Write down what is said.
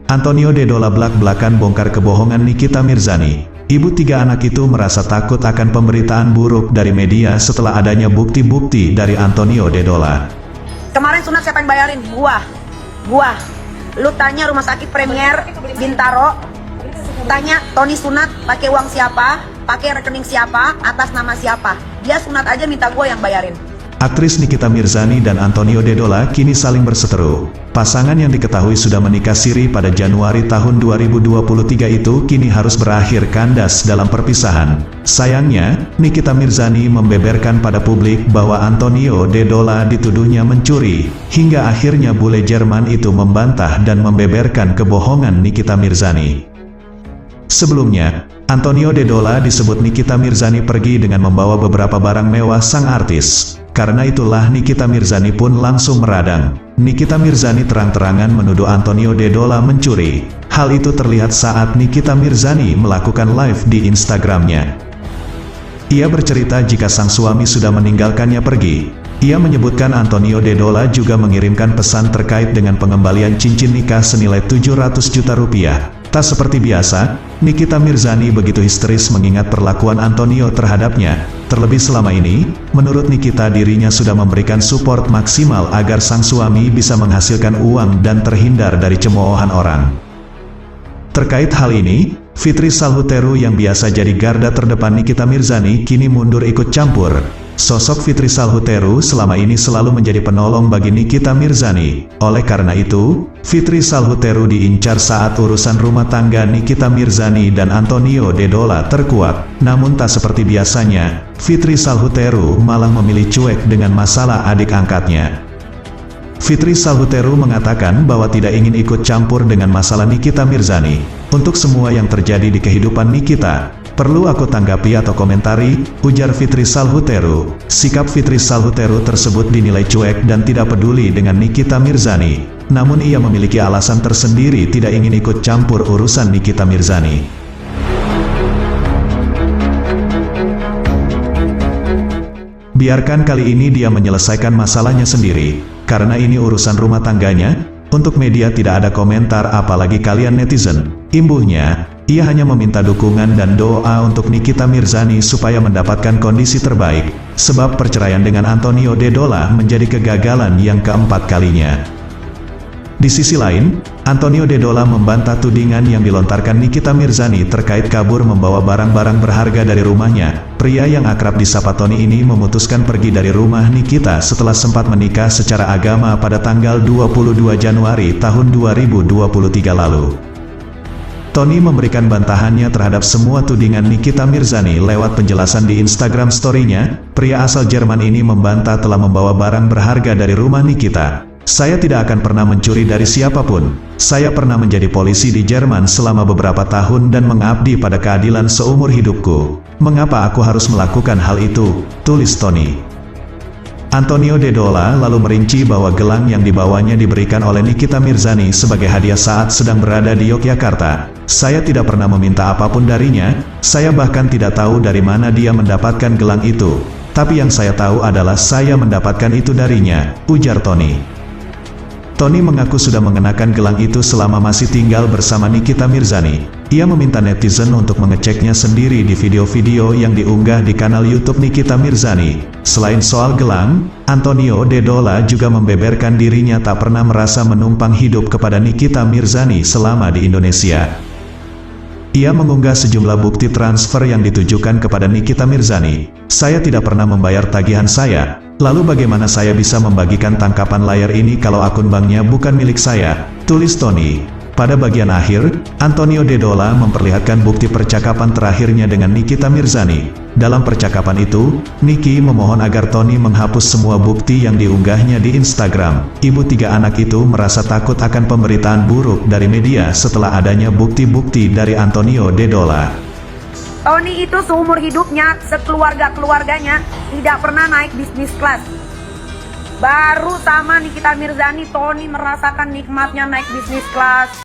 Antonio Dedola belak-belakan bongkar kebohongan Nikita Mirzani. Ibu tiga anak itu merasa takut akan pemberitaan buruk dari media setelah adanya bukti-bukti dari Antonio Dedola. Kemarin sunat siapa yang bayarin? Gua. Lu tanya rumah sakit Premier Bintaro, tanya Tony sunat pakai uang siapa, pakai rekening siapa, atas nama siapa. Dia sunat aja minta gua yang bayarin. Aktris Nikita Mirzani dan Antonio Dedola kini saling berseteru. Pasangan yang diketahui sudah menikah siri pada Januari tahun 2023 itu kini harus berakhir kandas dalam perpisahan. Sayangnya, Nikita Mirzani membeberkan pada publik bahwa Antonio Dedola dituduhnya mencuri, hingga akhirnya bule Jerman itu membantah dan membeberkan kebohongan Nikita Mirzani. Sebelumnya, Antonio Dedola disebut Nikita Mirzani pergi dengan membawa beberapa barang mewah sang artis. Karena itulah Nikita Mirzani pun langsung meradang. Nikita Mirzani terang-terangan menuduh Antonio Dedola mencuri. Hal itu terlihat saat Nikita Mirzani melakukan live di Instagramnya. Ia bercerita jika sang suami sudah meninggalkannya pergi. Ia menyebutkan Antonio Dedola juga mengirimkan pesan terkait dengan pengembalian cincin nikah senilai 700 juta rupiah. Tak seperti biasa, Nikita Mirzani begitu histeris mengingat perlakuan Antonio terhadapnya. Terlebih selama ini, menurut Nikita dirinya sudah memberikan support maksimal agar sang suami bisa menghasilkan uang dan terhindar dari cemoohan orang. Terkait hal ini, Fitri Salhuteru yang biasa jadi garda terdepan Nikita Mirzani kini mundur ikut campur. Sosok Fitri Salhuteru selama ini selalu menjadi penolong bagi Nikita Mirzani. Oleh karena itu, Fitri Salhuteru diincar saat urusan rumah tangga Nikita Mirzani dan Antonio Dedola terkuak. Namun tak seperti biasanya, Fitri Salhuteru malah memilih cuek dengan masalah adik angkatnya. Fitri Salhuteru mengatakan bahwa tidak ingin ikut campur dengan masalah Nikita Mirzani. Untuk semua yang terjadi di kehidupan Nikita, perlu aku tanggapi atau komentari, ujar Fitri Salhuteru. Sikap Fitri Salhuteru tersebut dinilai cuek dan tidak peduli dengan Nikita Mirzani. Namun ia memiliki alasan tersendiri tidak ingin ikut campur urusan Nikita Mirzani. Biarkan kali ini dia menyelesaikan masalahnya sendiri, karena ini urusan rumah tangganya. Untuk media tidak ada komentar apalagi kalian netizen. Imbuhnya, ia hanya meminta dukungan dan doa untuk Nikita Mirzani supaya mendapatkan kondisi terbaik, sebab perceraian dengan Antonio Dedola menjadi kegagalan yang keempat kalinya. Di sisi lain, Antonio Dedola membantah tudingan yang dilontarkan Nikita Mirzani terkait kabur membawa barang-barang berharga dari rumahnya. Pria yang akrab disapa Tony ini memutuskan pergi dari rumah Nikita setelah sempat menikah secara agama pada tanggal 22 Januari tahun 2023 lalu. Tony memberikan bantahannya terhadap semua tudingan Nikita Mirzani lewat penjelasan di Instagram story-nya. Pria asal Jerman ini membantah telah membawa barang berharga dari rumah Nikita. Saya tidak akan pernah mencuri dari siapapun. Saya pernah menjadi polisi di Jerman selama beberapa tahun dan mengabdi pada keadilan seumur hidupku. Mengapa aku harus melakukan hal itu? Tulis Tony. Antonio Dedola lalu merinci bahwa gelang yang dibawanya diberikan oleh Nikita Mirzani sebagai hadiah saat sedang berada di Yogyakarta. Saya tidak pernah meminta apapun darinya, saya bahkan tidak tahu dari mana dia mendapatkan gelang itu. Tapi yang saya tahu adalah saya mendapatkan itu darinya, ujar Tony. Tony mengaku sudah mengenakan gelang itu selama masih tinggal bersama Nikita Mirzani. Ia meminta netizen untuk mengeceknya sendiri di video-video yang diunggah di kanal YouTube Nikita Mirzani. Selain soal gelang, Antonio Dedola juga membeberkan dirinya tak pernah merasa menumpang hidup kepada Nikita Mirzani selama di Indonesia. Ia mengunggah sejumlah bukti transfer yang ditujukan kepada Nikita Mirzani. Saya tidak pernah membayar tagihan saya. Lalu bagaimana saya bisa membagikan tangkapan layar ini kalau akun banknya bukan milik saya? Tulis Tony. Pada bagian akhir, Antonio Dedola memperlihatkan bukti percakapan terakhirnya dengan Nikita Mirzani. Dalam percakapan itu, Niki memohon agar Tony menghapus semua bukti yang diunggahnya di Instagram. Ibu tiga anak itu merasa takut akan pemberitaan buruk dari media setelah adanya bukti-bukti dari Antonio Dedola. Tony itu seumur hidupnya, sekeluarga-keluarganya tidak pernah naik bisnis kelas. Baru sama Nikita Mirzani, Tony merasakan nikmatnya naik bisnis kelas.